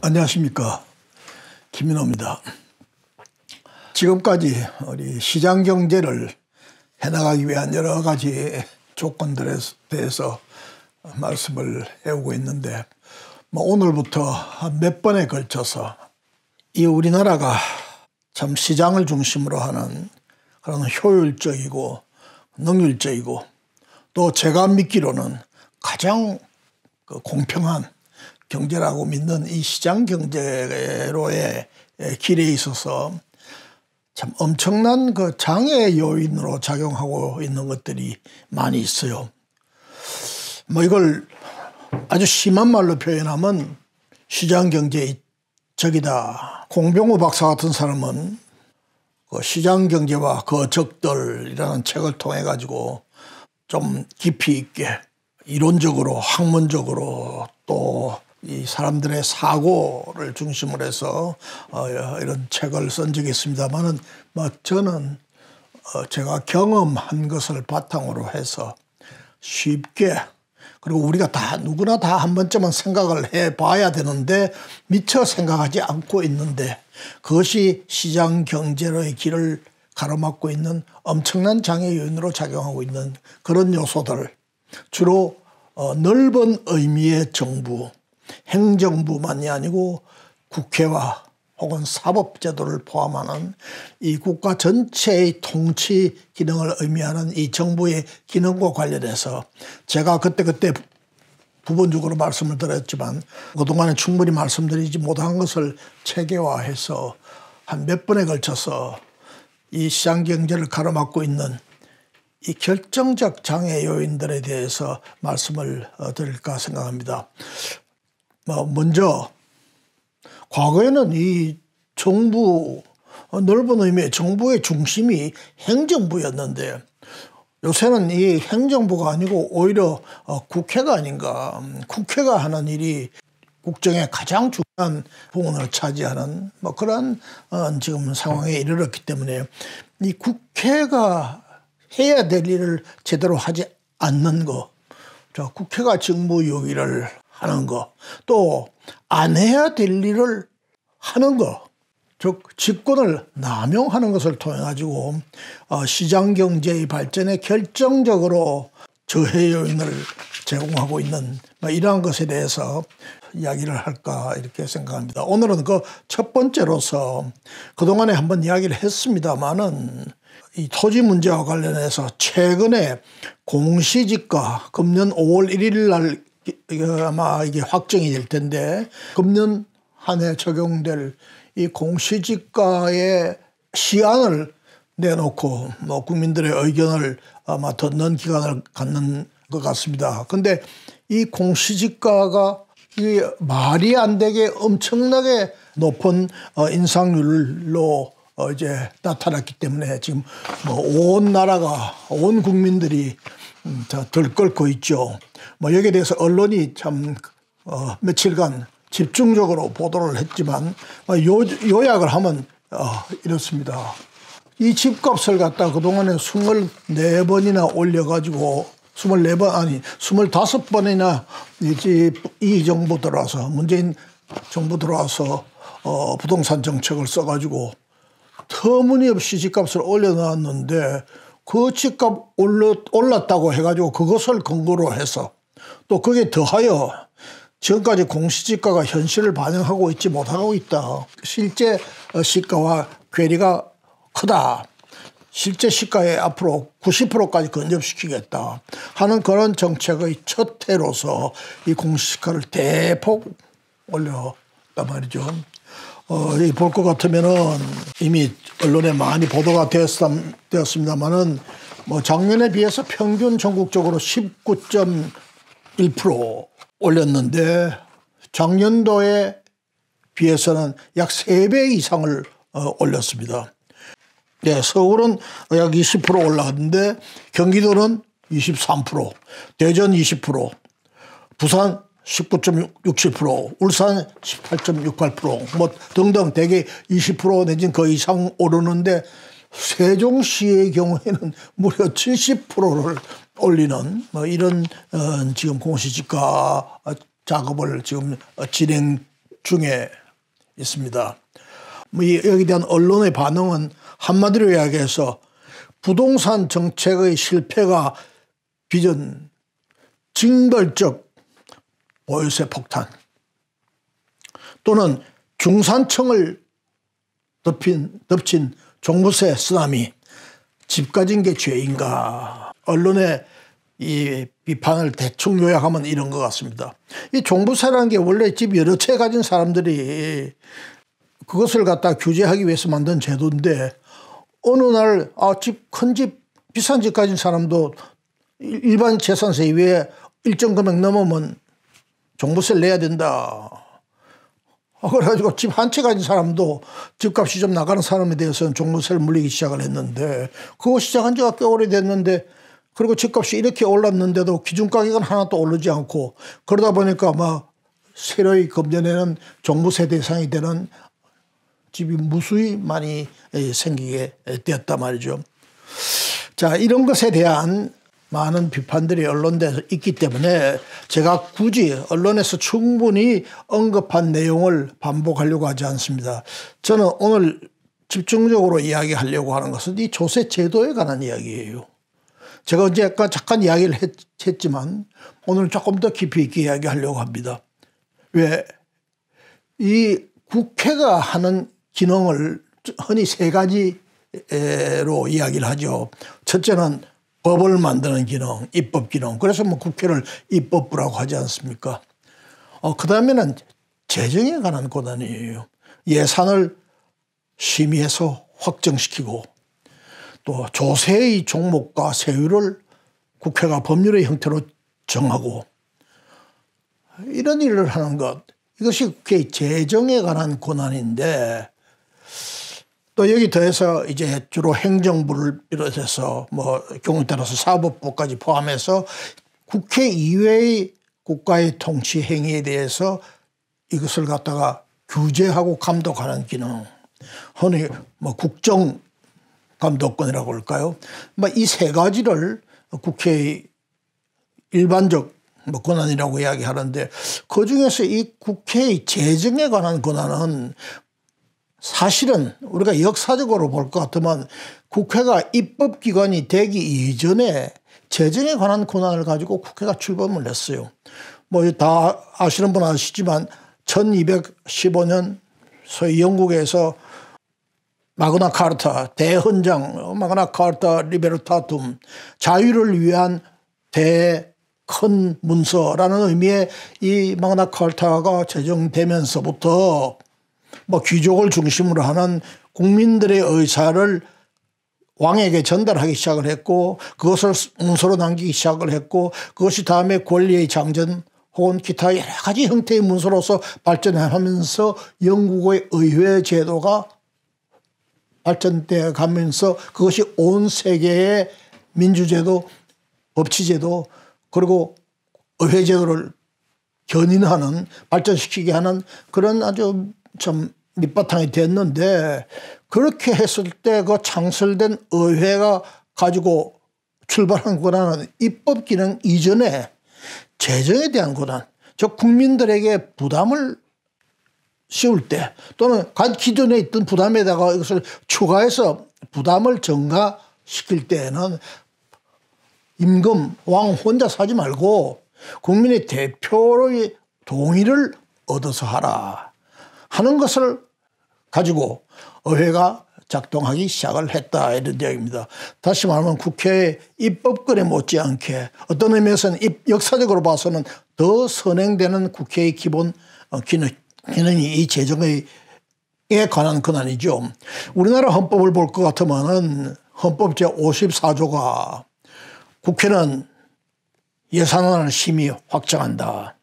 안녕하십니까, 김민호입니다. 지금까지 우리 시장 경제를 해나가기 위한 여러 가지 조건들에 대해서 말씀을 해오고 있는데, 오늘부터 한 몇 번에 걸쳐서 이 우리나라가 참 시장을 중심으로 하는 그런 효율적이고 능률적이고 또 제가 믿기로는 가장 공평한 경제라고 믿는 이 시장 경제로의 길에 있어서 참 엄청난 그 장애 요인으로 작용하고 있는 것들이 많이 있어요. 이걸 아주 심한 말로 표현하면 시장 경제의 적이다. 공병호 박사 같은 사람은 그 시장 경제와 그 적들이라는 책을 통해 가지고 좀 깊이 있게 이론적으로 학문적으로 또 이 사람들의 사고를 중심으로 해서 이런 책을 쓴 적이 있습니다만은 저는 제가 경험한 것을 바탕으로 해서 쉽게, 그리고 우리가 다 누구나 다 한 번쯤은 생각을 해봐야 되는데 미처 생각하지 않고 있는데, 그것이 시장 경제의 길을 가로막고 있는 엄청난 장애 요인으로 작용하고 있는 그런 요소들, 주로 넓은 의미의 정부, 행정부만이 아니고 국회와 혹은 사법제도를 포함하는 이 국가 전체의 통치 기능을 의미하는 이 정부의 기능과 관련해서 제가 그때 부분적으로 말씀을 드렸지만 그동안에 충분히 말씀드리지 못한 것을 체계화해서 한 몇 번에 걸쳐서 이 시장 경제를 가로막고 있는 이 결정적 장애 요인들에 대해서 말씀을 드릴까 생각합니다. 먼저 과거에는 이 정부, 넓은 의미의 정부의 중심이 행정부였는데 요새는 이 행정부가 아니고 오히려 국회가 아닌가. 국회가 하는 일이 국정의 가장 중요한 부분을 차지하는 그런 지금 상황에 이르렀기 때문에 이 국회가 해야 될 일을 제대로 하지 않는 거, 국회가 직무유기를 하는 거, 또 안 해야 될 일을 하는 거, 즉 직권을 남용하는 것을 통해 가지고 시장 경제의 발전에 결정적으로 저해 요인을 제공하고 있는 이러한 것에 대해서 이야기를 할까 이렇게 생각합니다. 오늘은 그 첫 번째로서 그동안에 한번 이야기를 했습니다마는 이 토지 문제와 관련해서 최근에 공시지가 금년 5월 1일 날 아마 이게 확정이 될 텐데, 금년 한 해 적용될 이 공시지가의 시안을 내놓고 국민들의 의견을 아마 듣는 기간을 갖는 것 같습니다. 근데 이 공시지가가 이 말이 안 되게 엄청나게 높은 인상률로 이제 나타났기 때문에 지금 온 나라가, 온 국민들이 들끓고 있죠. 여기에 대해서 언론이 참 며칠간 집중적으로 보도를 했지만 요약을 하면 이렇습니다. 이 집값을 갖다 그동안에 24번이나 올려가지고 25번이나 이 정부 들어와서, 문재인 정부 들어와서 부동산 정책을 써가지고 터무니없이 집값을 올려놨는데, 그 집값 올랐다고 해가지고 그것을 근거로 해서 또 거기에 더하여 지금까지 공시지가가 현실을 반영하고 있지 못하고 있다. 실제 시가와 괴리가 크다. 실제 시가의 앞으로 90%까지 근접시키겠다 하는 그런 정책의 첫 해로서 이 공시지가를 대폭 올렸단 말이죠. 볼 것 같으면은 이미 언론에 많이 보도가 되었습니다만은 작년에 비해서 평균 전국적으로 19.1% 올렸는데 작년도에 비해서는 약 3배 이상을 올렸습니다. 네, 서울은 약 20% 올라갔는데 경기도는 23%, 대전 20%, 부산 19.67%, 울산 18.68%, 등등 대개 20% 내지는 그 이상 오르는데, 세종시의 경우에는 무려 70%를 올리는 이런 지금 공시지가 작업을 지금 진행 중에 있습니다. 여기에 대한 언론의 반응은 한마디로 이야기해서 부동산 정책의 실패가 빚은 징벌적 보유세 폭탄 또는 중산층을 덮친 종부세 쓰나미, 집 가진 게 죄인가. 언론의 이 비판을 대충 요약하면 이런 것 같습니다. 이 종부세라는 게 원래 집 여러 채 가진 사람들이 그것을 갖다 규제하기 위해서 만든 제도인데 어느 날 큰 집, 비싼 집 가진 사람도 일반 재산세 이외에 일정 금액 넘으면 종부세를 내야 된다. 그래가지고 집 한 채 가진 사람도 집값이 좀 나가는 사람에 대해서는 종부세를 물리기 시작을 했는데 그거 시작한 지가 꽤 오래됐는데 그리고 집값이 이렇게 올랐는데도 기준가격은 하나도 오르지 않고 그러다 보니까 새로이 금년에는 종부세 대상이 되는 집이 무수히 많이 생기게 되었단 말이죠. 자, 이런 것에 대한 많은 비판들이 언론에서 있기 때문에 제가 굳이 언론에서 충분히 언급한 내용을 반복하려고 하지 않습니다. 저는 오늘 집중적으로 이야기하려고 하는 것은 이 조세 제도에 관한 이야기예요. 제가 언제 약간 잠깐 이야기를 했지만 오늘 조금 더 깊이 있게 이야기하려고 합니다. 왜? 이 국회가 하는 기능을 흔히 세 가지로 이야기를 하죠. 첫째는 법을 만드는 기능, 입법 기능. 그래서 국회를 입법부라고 하지 않습니까? 그 다음에는 재정에 관한 권한이에요. 예산을 심의해서 확정시키고 또 조세의 종목과 세율을 국회가 법률의 형태로 정하고 이런 일을 하는 것. 이것이 국회의 재정에 관한 권한인데 또 여기 더해서 이제 주로 행정부를 비롯해서 경우에 따라서 사법부까지 포함해서 국회 이외의 국가의 통치 행위에 대해서 이것을 갖다가 규제하고 감독하는 기능. 흔히 국정감독권이라고 할까요? 이 세 가지를 국회의 일반적 권한이라고 이야기하는데 그중에서 이 국회의 재정에 관한 권한은 사실은 우리가 역사적으로 볼 것 같으면 국회가 입법기관이 되기 이전에 재정에 관한 권한을 가지고 국회가 출범을 했어요. 다 아시는 분 아시지만 1215년 소위 영국에서 마그나 카르타 대헌장 마그나 카르타 리베르타툼 자유를 위한 큰 문서라는 의미의 이 마그나 카르타가 제정되면서부터 귀족을 중심으로 하는 국민들의 의사를 왕에게 전달하기 시작을 했고 그것을 문서로 남기기 시작을 했고 그것이 다음에 권리의 장전 혹은 기타 여러 가지 형태의 문서로서 발전하면서 영국의 의회 제도가 발전돼 가면서 그것이 온 세계의 민주제도, 법치제도 그리고 의회제도를 견인하는 발전시키게 하는 그런 아주 참 밑바탕이 됐는데 그렇게 했을 때 그 창설된 의회가 가지고 출발한 권한은 입법 기능 이전에 재정에 대한 권한, 즉 국민들에게 부담을 씌울 때 또는 기존에 있던 부담에다가 이것을 추가해서 부담을 증가시킬 때에는 임금 왕 혼자 사지 말고 국민의 대표의 동의를 얻어서 하라 하는 것을 가지고 의회가 작동하기 시작을 했다 이런 이야기입니다. 다시 말하면 국회의 입법권에 못지않게 어떤 의미에서는 역사적으로 봐서는 더 선행되는 국회의 기본 기능이 이 재정에 관한 권한이죠. 우리나라 헌법을 볼 것 같으면 헌법 제54조가 국회는 예산안을 심의 확정한다.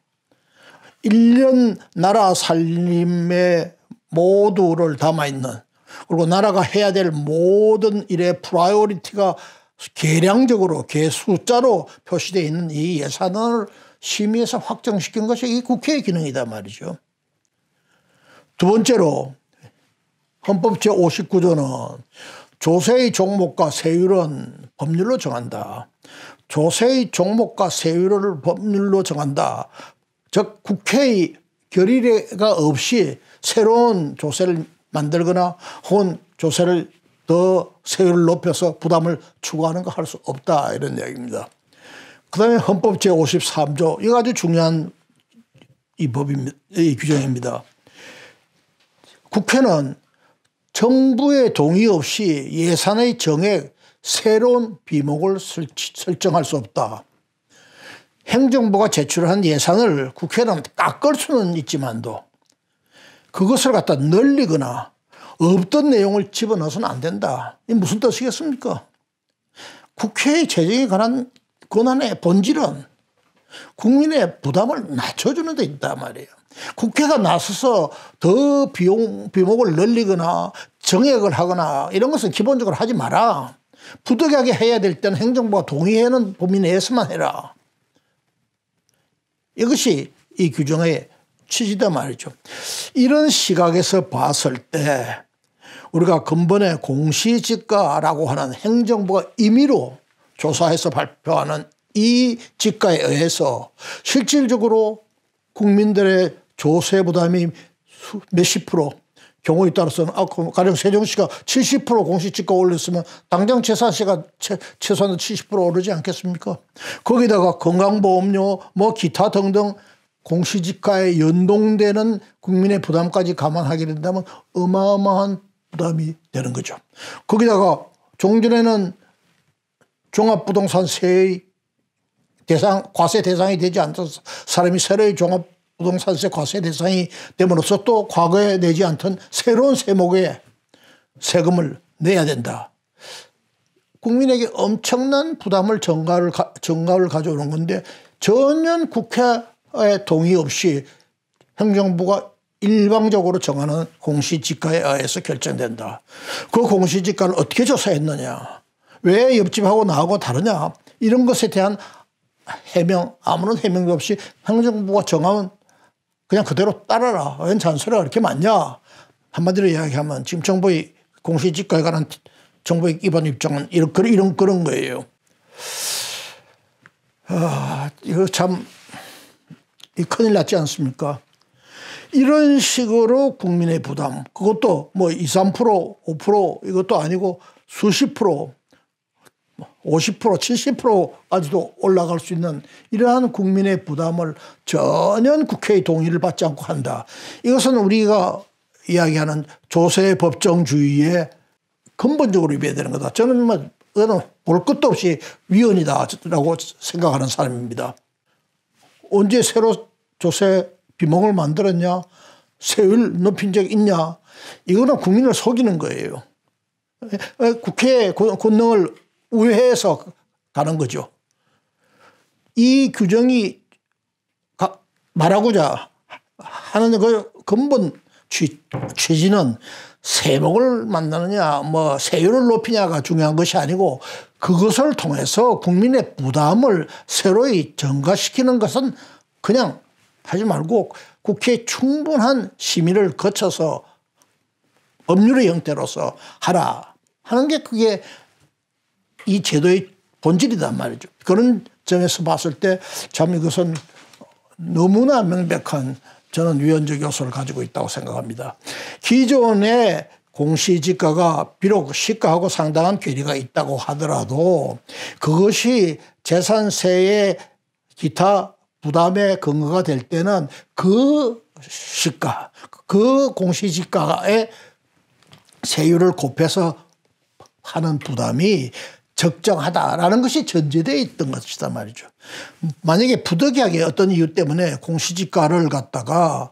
1년 나라 살림의 모두를 담아있는 그리고 나라가 해야 될 모든 일의 프라이오리티가 계량적으로 숫자로 표시되어 있는 이 예산안을 심의해서 확정시킨 것이 이 국회의 기능이다 말이죠. 두 번째로 헌법 제59조는 조세의 종목과 세율은 법률로 정한다. 조세의 종목과 세율을 법률로 정한다. 즉 국회의 결의가 없이 새로운 조세를 만들거나 혹은 조세를 더 세율을 높여서 부담을 추구하는 거 할 수 없다 이런 이야기입니다. 그다음에 헌법 제53조 이거 아주 중요한 이 규정입니다. 국회는 정부의 동의 없이 예산의 정액 새로운 비목을 설정할 수 없다. 행정부가 제출한 예산을 국회는 깎을 수는 있지만도 그것을 갖다 늘리거나 없던 내용을 집어넣어서는 안 된다. 이게 무슨 뜻이겠습니까? 국회의 재정에 관한 권한의 본질은 국민의 부담을 낮춰주는 데 있단 말이에요. 국회가 나서서 더 비목을 늘리거나 정액을 하거나 이런 것은 기본적으로 하지 마라. 부득이하게 해야 될 때는 행정부가 동의하는 범위 내에서만 해라. 이것이 이 규정의 취지다 말이죠. 이런 시각에서 봤을 때 우리가 근본에 공시지가라고 하는 행정부가 임의로 조사해서 발표하는 이 지가에 의해서 실질적으로 국민들의 조세 부담이 몇십 프로, 경우에 따라서는 가령 세종시가 70% 공시지가 올렸으면 당장 재산세가 최소한 70% 오르지 않겠습니까? 거기다가 건강보험료 뭐 기타 등등 공시지가에 연동되는 국민의 부담까지 감안하게 된다면 어마어마한 부담이 되는 거죠. 거기다가 종전에는 종합부동산세의 과세 대상이 되지 않던 사람이 새로이 종합부동산세 과세 대상이 됨으로써 또 과거에 내지 않던 새로운 세목의 세금을 내야 된다. 국민에게 엄청난 부담을 전가를 가져오는 건데 전혀 국회의 동의 없이 행정부가 일방적으로 정하는 공시지가에 의해서 결정된다. 그 공시지가를 어떻게 조사했느냐. 왜 옆집하고 나하고 다르냐. 이런 것에 대한 해명, 아무런 해명도 없이 행정부가 정하면 그냥 그대로 따라라. 웬 잔소리가 그렇게 많냐. 한마디로 이야기하면 지금 정부의 공시지가에 관한 정부의 기본 입장은 그런 거예요. 이거 참 큰일 났지 않습니까? 이런 식으로 국민의 부담, 그것도 뭐 2, 3%, 5% 이것도 아니고 수십 프로, 50%, 70%까지도 올라갈 수 있는 이러한 국민의 부담을 전혀 국회의 동의를 받지 않고 한다. 이것은 우리가 이야기하는 조세 법정주의에 근본적으로 위배되는 거다. 저는 볼 것도 없이 위헌이다라고 생각하는 사람입니다. 언제 새로 조세 비목을 만들었냐? 세율 높인 적 있냐? 이거는 국민을 속이는 거예요. 국회의 권능을 우회해서 가는 거죠. 이 규정이 말하고자 하는 그 근본 취지는 세목을 만드느냐 뭐 세율을 높이냐가 중요한 것이 아니고 그것을 통해서 국민의 부담을 새로이 전가시키는 것은 그냥 하지 말고 국회에 충분한 심의를 거쳐서 법률의 형태로서 하라 하는 게 그게 이 제도의 본질이란 말이죠. 그런 점에서 봤을 때 참 이것은 너무나 명백한 저는 위헌적 요소를 가지고 있다고 생각합니다. 기존의 공시지가가 비록 시가하고 상당한 괴리가 있다고 하더라도 그것이 재산세의 기타 부담의 근거가 될 때는 그 시가, 그 공시지가의 세율을 곱해서 하는 부담이 적정하다라는 것이 전제되어 있던 것이다 말이죠. 만약에 부득이하게 어떤 이유 때문에 공시지가를 갖다가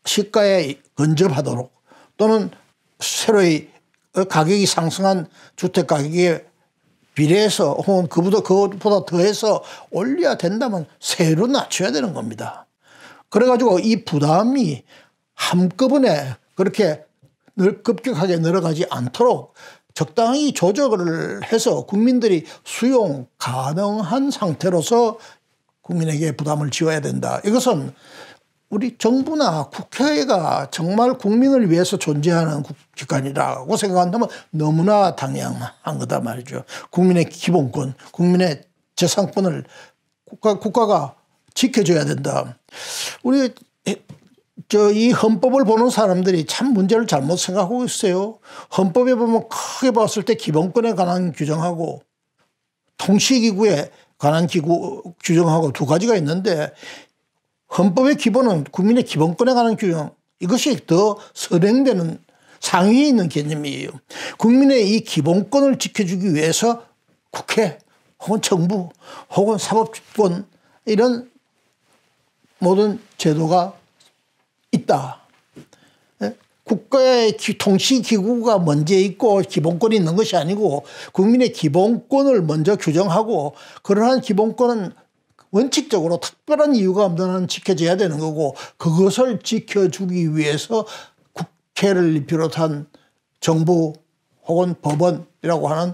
시가에 근접하도록 또는 새로이 가격이 상승한 주택가격에 비례해서 혹은 그것보다 더해서 올려야 된다면 세율을 낮춰야 되는 겁니다. 그래가지고 이 부담이 한꺼번에 그렇게 급격하게 늘어가지 않도록 적당히 조정을 해서 국민들이 수용 가능한 상태로서 국민에게 부담을 지어야 된다. 이것은 우리 정부나 국회가 정말 국민을 위해서 존재하는 기관이라고 생각한다면 너무나 당연한 거다 말이죠. 국민의 기본권, 국민의 재산권을 국가가 지켜줘야 된다. 우리 이 헌법을 보는 사람들이 참 문제를 잘못 생각하고 있어요. 헌법에 보면 크게 봤을 때 기본권에 관한 규정하고 통치기구에 관한 규정하고 두 가지가 있는데, 헌법의 기본은 국민의 기본권에 관한 규정, 이것이 더 선행되는 상위에 있는 개념이에요. 국민의 이 기본권을 지켜주기 위해서 국회 혹은 정부 혹은 사법권 이런 모든 제도가 있다. 국가의 통치기구가 먼저 있고 기본권이 있는 것이 아니고 국민의 기본권을 먼저 규정하고, 그러한 기본권은 원칙적으로 특별한 이유가 없는 한 지켜져야 되는 거고, 그것을 지켜주기 위해서 국회를 비롯한 정부 혹은 법원이라고 하는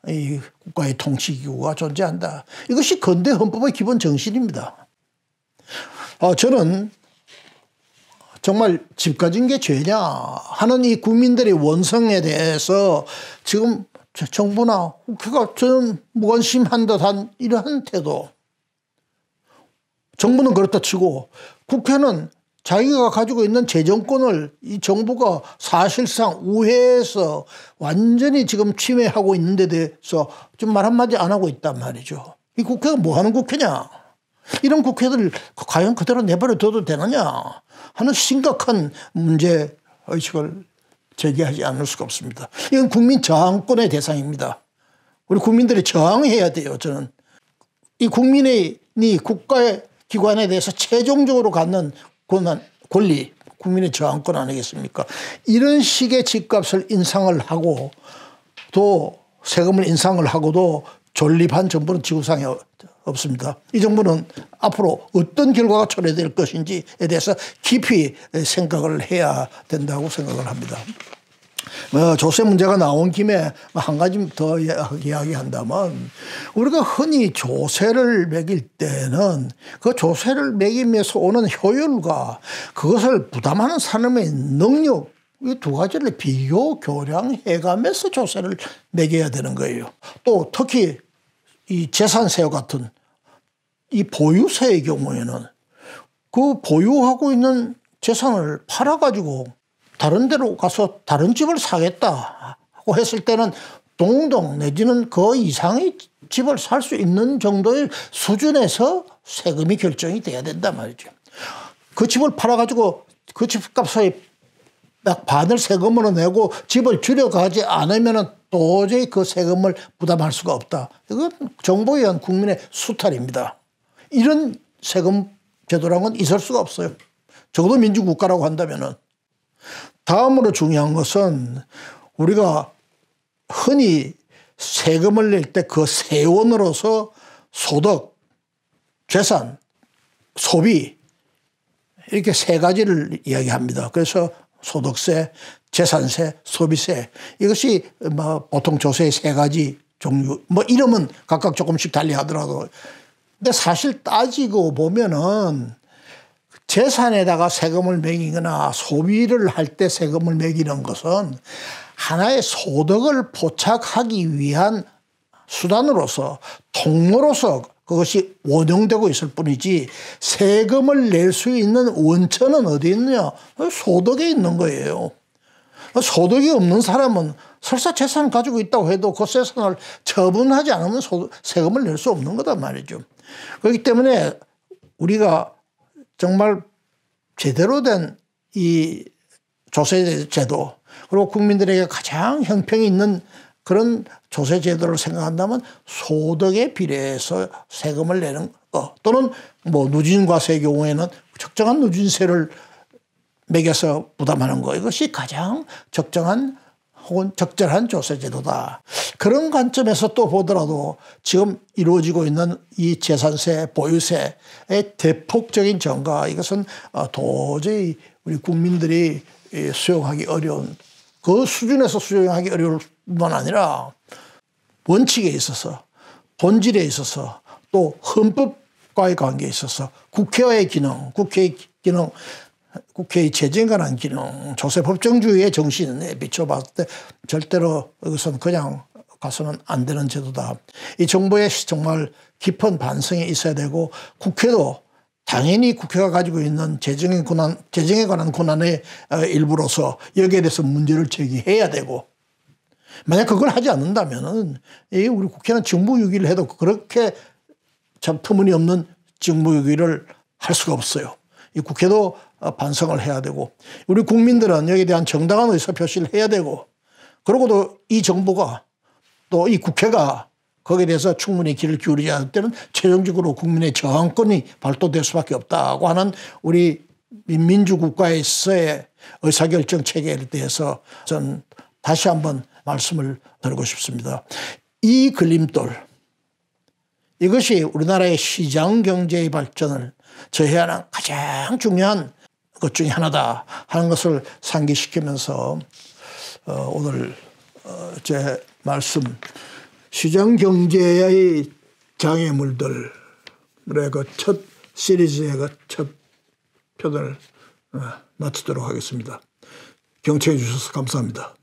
이 국가의 통치기구가 존재한다. 이것이 근대 헌법의 기본 정신입니다. 저는 정말 집 가진 게 죄냐 하는 이 국민들의 원성에 대해서 지금 정부나 국회가 저는 무관심한 듯한 이러한 태도. 정부는 그렇다 치고 국회는 자기가 가지고 있는 재정권을 이 정부가 사실상 우회해서 완전히 지금 침해하고 있는 데 대해서 좀 말 한마디 안 하고 있단 말이죠. 이 국회가 뭐 하는 국회냐. 이런 국회들 과연 그대로 내버려 둬도 되느냐 하는 심각한 문제의식을 제기하지 않을 수가 없습니다. 이건 국민 저항권의 대상입니다. 우리 국민들이 저항해야 돼요. 저는 이 국민의 국가의 기관에 대해서 최종적으로 갖는 권리, 국민의 저항권 아니겠습니까? 이런 식의 집값을 인상을 하고 또 세금을 인상을 하고도 존립한 정부는 지구상에 없습니다. 이 정부는 앞으로 어떤 결과가 초래될 것인지에 대해서 깊이 생각을 해야 된다고 생각을 합니다. 조세 문제가 나온 김에 한 가지 더 이야기한다면, 우리가 흔히 조세를 매길 때는 그 조세를 매기면서 오는 효율과 그것을 부담하는 사람의 능력, 이 두 가지를 비교 교량해가면서 조세를 매겨야 되는 거예요. 또 특히 이 재산세와 같은 이 보유세의 경우에는 그 보유하고 있는 재산을 팔아가지고 다른 데로 가서 다른 집을 사겠다 하고 했을 때는 동동 내지는 그 이상의 집을 살 수 있는 정도의 수준에서 세금이 결정이 돼야 된단 말이죠. 그 집을 팔아가지고 그 집값의 약 반을 세금으로 내고 집을 줄여가지 않으면 도저히 그 세금을 부담할 수가 없다. 이건 정부에 의한 국민의 수탈입니다. 이런 세금 제도라는 건 있을 수가 없어요. 적어도 민주국가라고 한다면은. 다음으로 중요한 것은 우리가 흔히 세금을 낼 때 그 세원으로서 소득, 재산, 소비 이렇게 세 가지를 이야기합니다. 그래서 소득세, 재산세, 소비세, 이것이 보통 조세의 세 가지 종류, 이름은 각각 조금씩 달리 하더라도, 근데 사실 따지고 보면은 재산에다가 세금을 매기거나 소비를 할 때 세금을 매기는 것은 하나의 소득을 포착하기 위한 수단으로서, 통로로서 그것이 원용되고 있을 뿐이지, 세금을 낼 수 있는 원천은 어디 있느냐? 소득에 있는 거예요. 소득이 없는 사람은 설사 재산을 가지고 있다고 해도 그 재산을 처분하지 않으면 세금을 낼 수 없는 거단 말이죠. 그렇기 때문에 우리가 정말 제대로 된 이 조세제도, 그리고 국민들에게 가장 형평이 있는 그런 조세제도를 생각한다면 소득에 비례해서 세금을 내는 것, 또는 누진과세의 경우에는 적정한 누진세를 매겨서 부담하는 것, 이것이 가장 적정한 혹은 적절한 조세제도다. 그런 관점에서 또 보더라도 지금 이루어지고 있는 이 재산세, 보유세의 대폭적인 증가, 이것은 도저히 우리 국민들이 수용하기 어려운, 그 수준에서 수용하기 어려울 뿐만 아니라 원칙에 있어서, 본질에 있어서, 또 헌법과의 관계에 있어서 국회의 기능, 국회의 재정에 관한 기능, 조세법정주의의 정신에 비춰봤을 때 절대로 이것은 그냥 가서는 안 되는 제도다. 이 정부의 정말 깊은 반성이 있어야 되고, 국회도 당연히 국회가 가지고 있는 재정에 관한 권한의 일부로서 여기에 대해서 문제를 제기해야 되고, 만약 그걸 하지 않는다면은 우리 국회는 직무유기를 해도 그렇게 참 터무니없는 직무유기를 할 수가 없어요. 이 국회도 반성을 해야 되고, 우리 국민들은 여기에 대한 정당한 의사표시를 해야 되고, 그러고도 이 정부가 또 이 국회가 거기에 대해서 충분히 귀를 기울이지 않을 때는 최종적으로 국민의 저항권이 발동될 수밖에 없다고 하는 우리 민주국가에서의 의사결정 체계에 대해서 저는 다시 한번 말씀을 드리고 싶습니다. 이 걸림돌, 이것이 우리나라의 시장 경제의 발전을 저해하는 가장 중요한 것 중에 하나다 하는 것을 상기시키면서 오늘 제 말씀, 시장 경제의 장애물들의 그 첫 시리즈의 그 첫 편을 마치도록 하겠습니다. 경청해 주셔서 감사합니다.